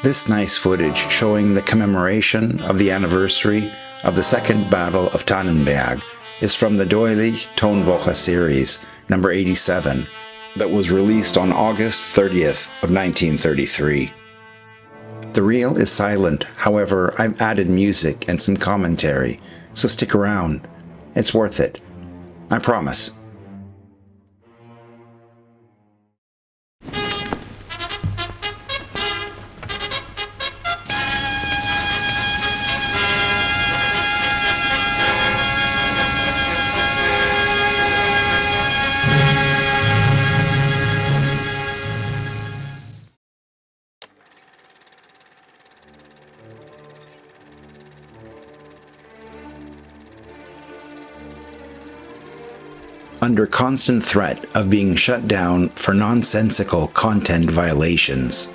This nice footage showing the commemoration of the anniversary of the Second Battle of Tannenberg is from the Deulig-Tonwoche series, number 87, that was released on August 30th of 1933. The reel is silent, however, I've added music and some commentary, so stick around. It's worth it. I promise. Under constant threat of being shut down for nonsensical content violations.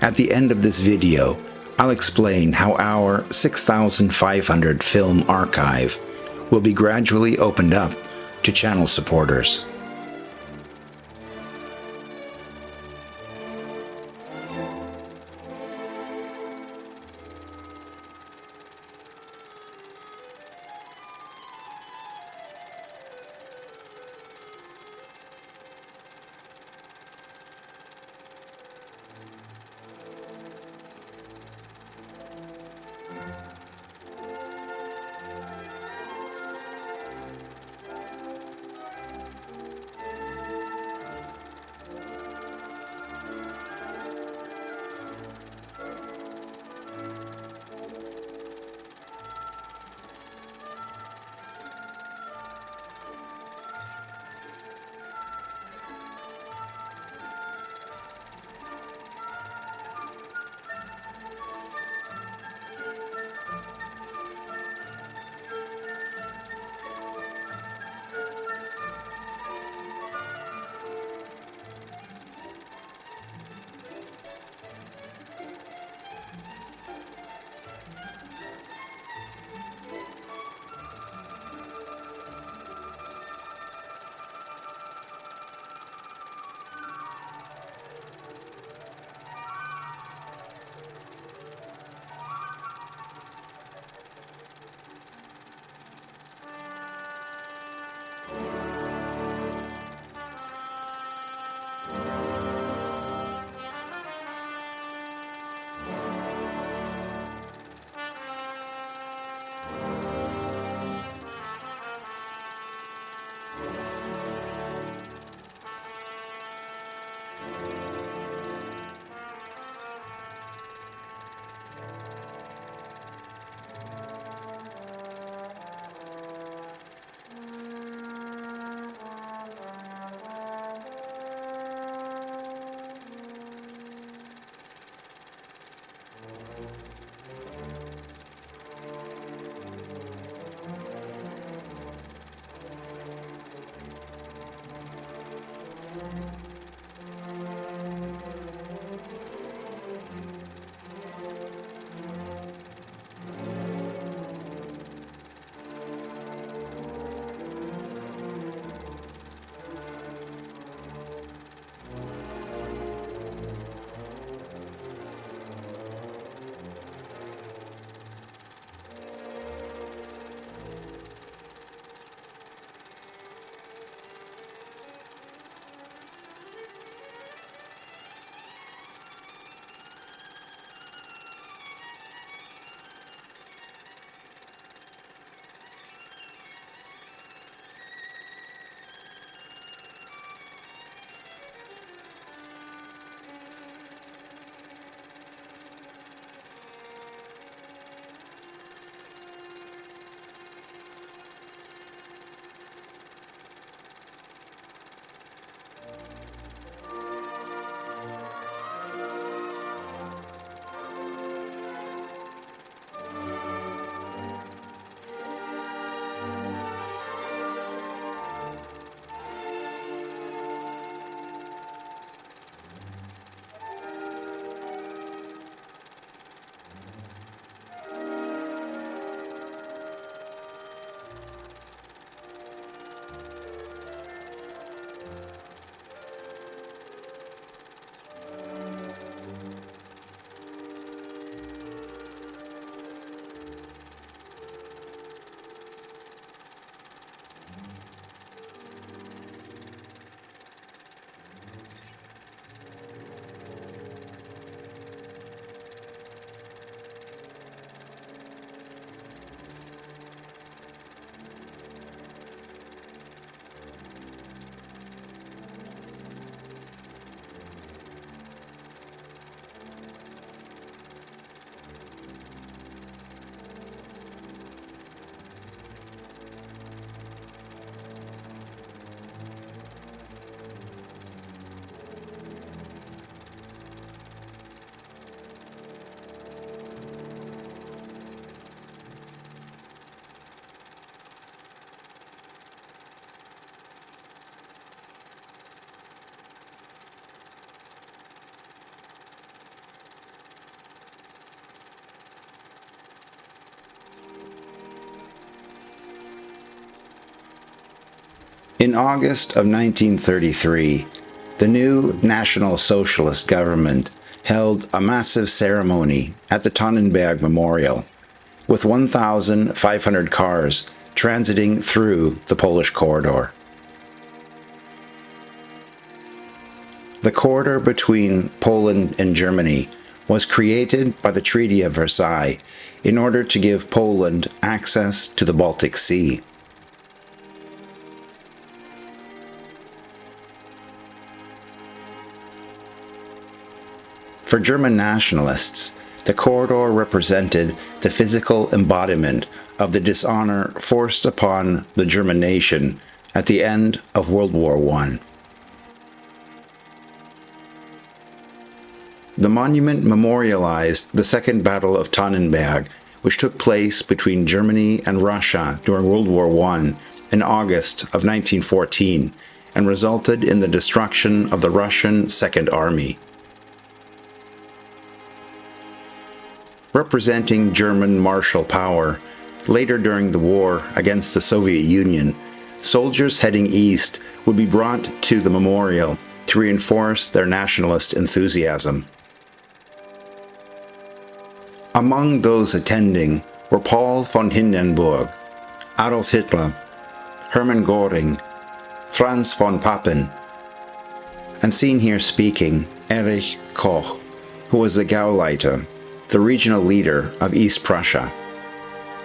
At the end of this video, I'll explain how our 6,500 film archive will be gradually opened up to channel supporters. In August of 1933, the new National Socialist government held a massive ceremony at the Tannenberg Memorial, with 1,500 cars transiting through the Polish corridor. The corridor between Poland and Germany was created by the Treaty of Versailles in order to give Poland access to the Baltic Sea. For German nationalists, the corridor represented the physical embodiment of the dishonor forced upon the German nation at the end of World War I. The monument memorialized the Second Battle of Tannenberg, which took place between Germany and Russia during World War I in August of 1914 and resulted in the destruction of the Russian Second Army. Representing German martial power, later during the war against the Soviet Union, soldiers heading east would be brought to the memorial to reinforce their nationalist enthusiasm. Among those attending were Paul von Hindenburg, Adolf Hitler, Hermann Göring, Franz von Papen, and seen here speaking Erich Koch, who was the Gauleiter, the regional leader of East Prussia.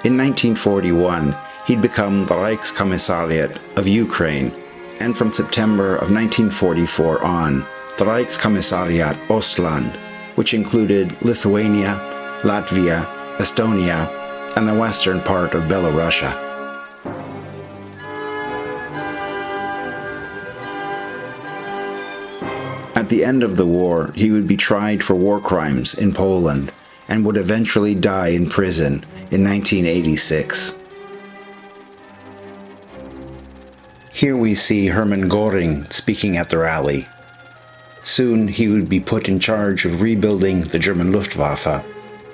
In 1941, he'd become the Reichskommissariat of Ukraine, and from September of 1944 on, the Reichskommissariat Ostland, which included Lithuania, Latvia, Estonia, and the western part of Belarusia. At the end of the war, he would be tried for war crimes in Poland and would eventually die in prison in 1986. Here we see Hermann Göring speaking at the rally. Soon he would be put in charge of rebuilding the German Luftwaffe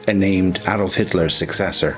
and named Adolf Hitler's successor.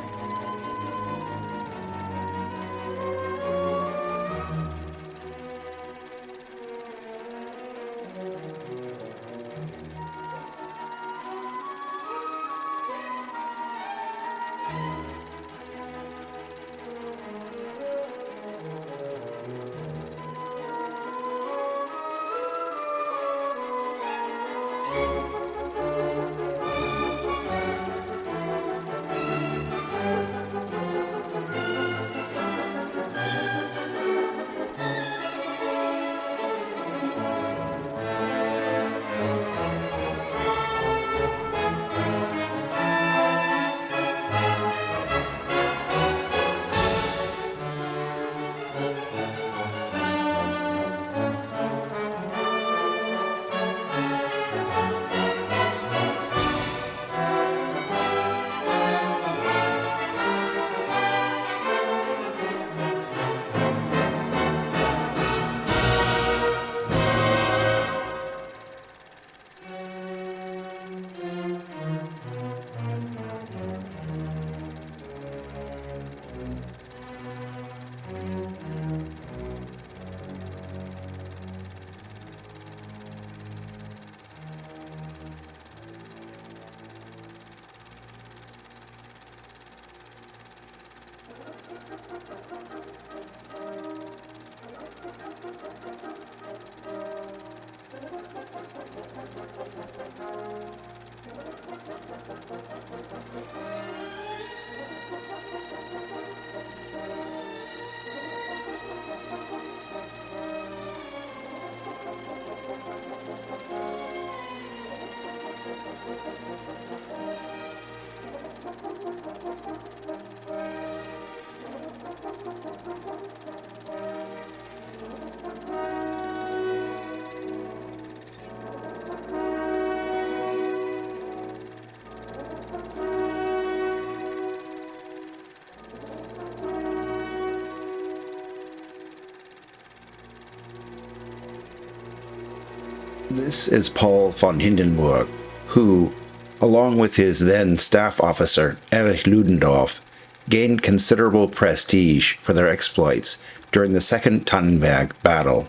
This is Paul von Hindenburg, who, along with his then staff officer Erich Ludendorff, gained considerable prestige for their exploits during the Second Tannenberg Battle.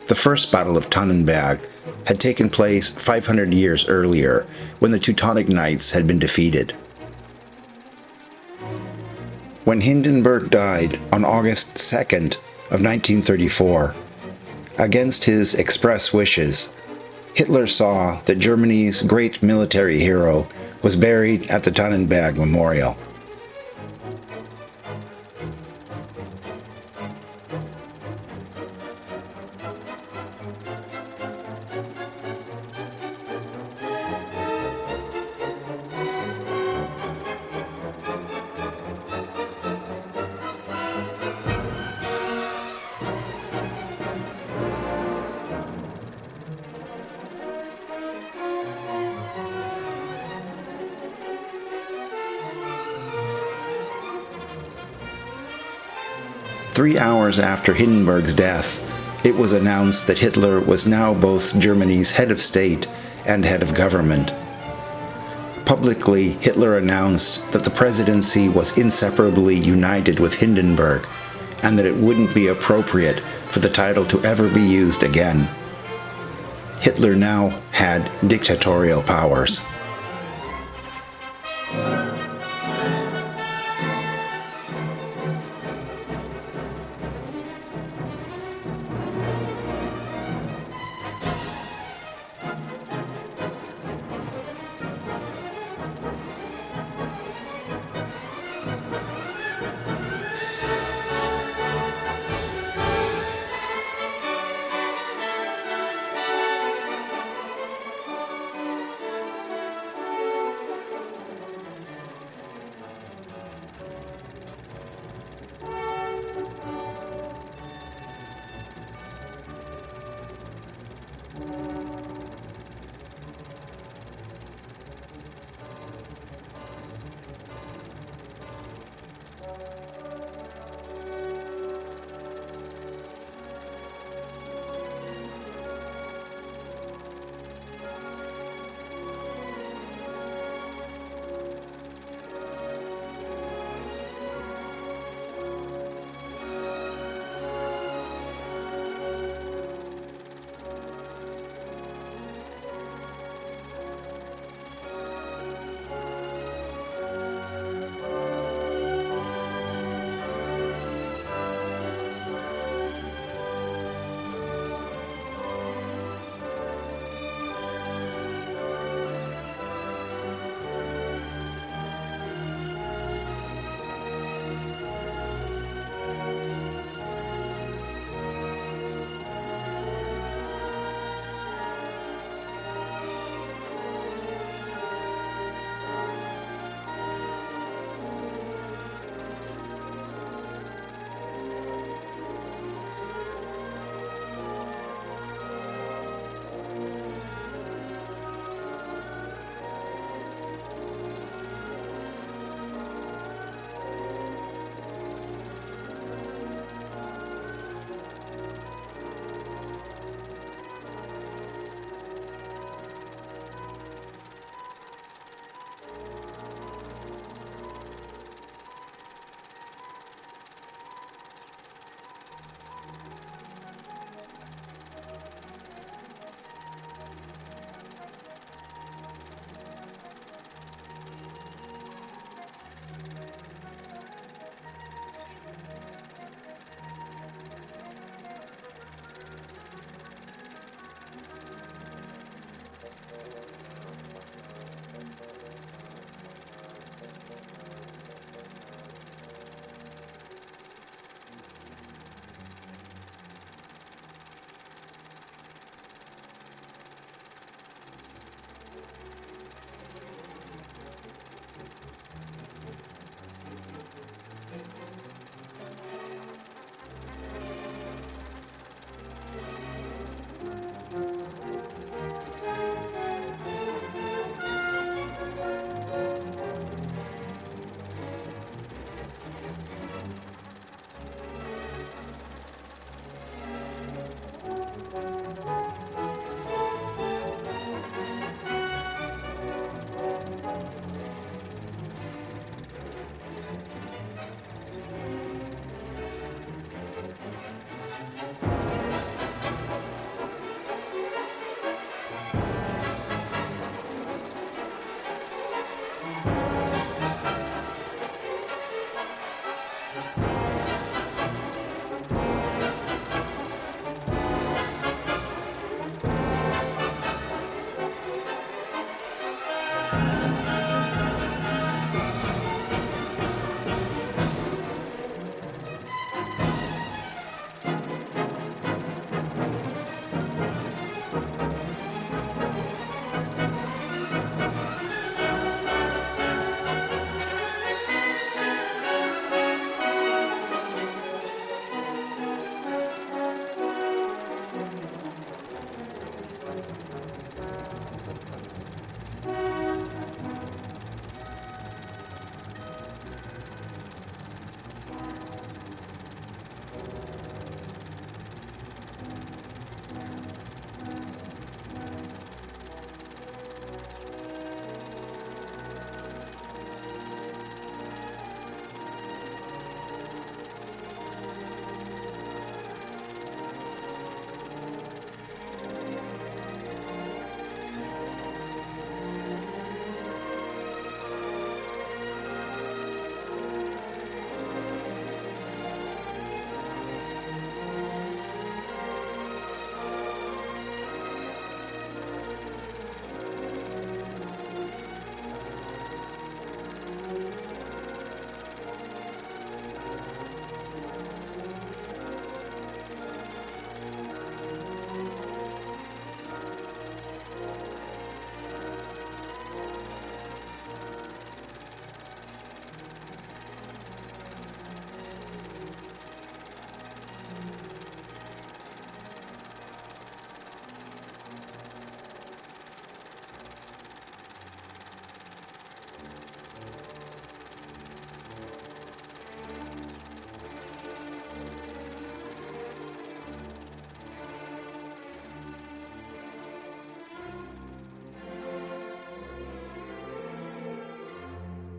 The First Battle of Tannenberg had taken place 500 years earlier, when the Teutonic Knights had been defeated. When Hindenburg died on August 2nd of 1934, against his express wishes, Hitler saw that Germany's great military hero was buried at the Tannenberg Memorial. Three hours after Hindenburg's death, it was announced that Hitler was now both Germany's head of state and head of government. Publicly, Hitler announced that the presidency was inseparably united with Hindenburg, and that it wouldn't be appropriate for the title to ever be used again. Hitler now had dictatorial powers.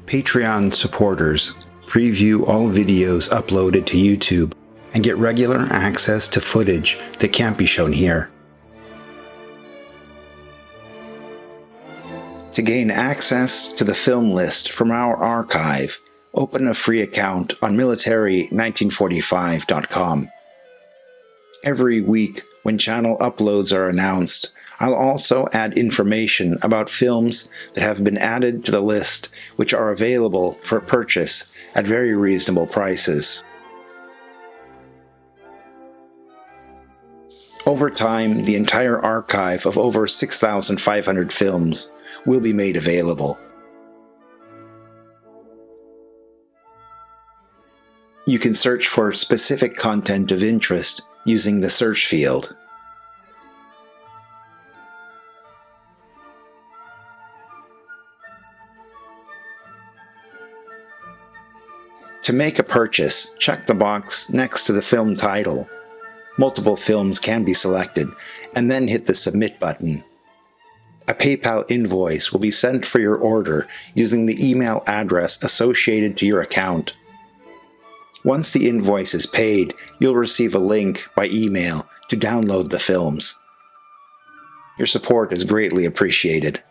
Patreon supporters preview all videos uploaded to YouTube and get regular access to footage that can't be shown here. To gain access to the film list from our archive, open a free account on military1945.com. Every week, when channel uploads are announced, I'll also add information about films that have been added to the list, which are available for purchase at very reasonable prices. Over time, the entire archive of over 6,500 films will be made available. You can search for specific content of interest using the search field. To make a purchase, check the box next to the film title. Multiple films can be selected, and then hit the Submit button. A PayPal invoice will be sent for your order using the email address associated to your account. Once the invoice is paid, you'll receive a link by email to download the films. Your support is greatly appreciated.